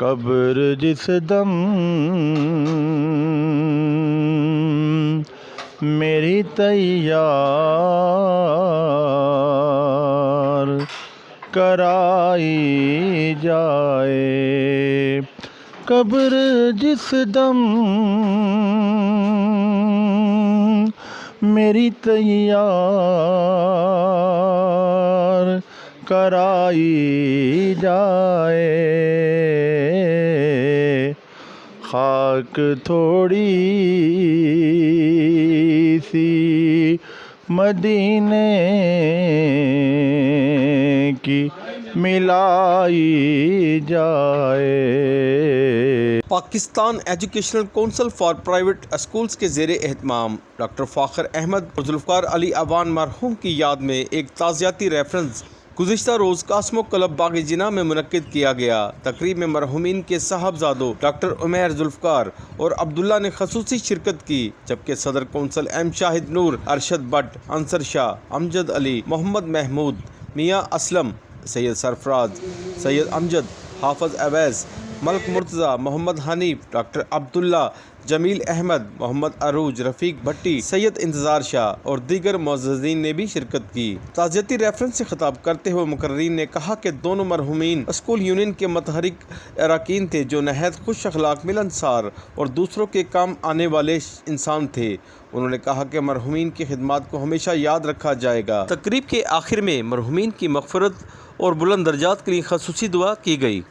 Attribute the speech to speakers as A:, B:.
A: قبر جس دم میری تیار کرائی جائے، قبر جس دم میری تیار کرائی جائے، خاک تھوڑی سی مدینے کی ملائی جائے۔
B: Pakistan educational council for private schools کے زیر اہتمام ڈاکٹر فاخر احمد اور ذوالفقار علی اعوان مرحوم کی یاد میں ایک تعزیتی ریفرنس گزشتہ روز کاسمو کلب باغ جناح میں منعقد کیا گیا۔ تقریب میں مرحومین کے صاحبزادوں ڈاکٹر عمیر، ذوالفقار اور عبداللہ نے خصوصی شرکت کی، جبکہ صدر council M Shahid Noor, Arshad Butt, Ansar Shah, Amjad Ali, Muhammad Mahmood, Mian Aslam, Syed Sarfraz, Syed Amjad, Hafiz Awais, Malik Murtaza, Muhammad Hanif, doctor Abdullah, Jamil Ahmed, Muhammad Urooj, Rafiq بھٹی، سید انتظار شاہ اور دیگر معززین نے بھی شرکت کی۔ تعزیتی ریفرنس سے خطاب کرتے ہوئے مقررین نے کہا کہ دونوں مرحومین اسکول یونین کے متحرک اراکین تھے جو نہایت خوش اخلاق، ملنسار اور دوسروں کے کام آنے والے انسان تھے۔ انہوں نے کہا کہ مرحومین کی خدمات کو ہمیشہ یاد رکھا جائے گا۔ تقریب کے آخر میں مرحومین کی مغفرت اور بلند درجات کے لیے خصوصی دعا کی گئی۔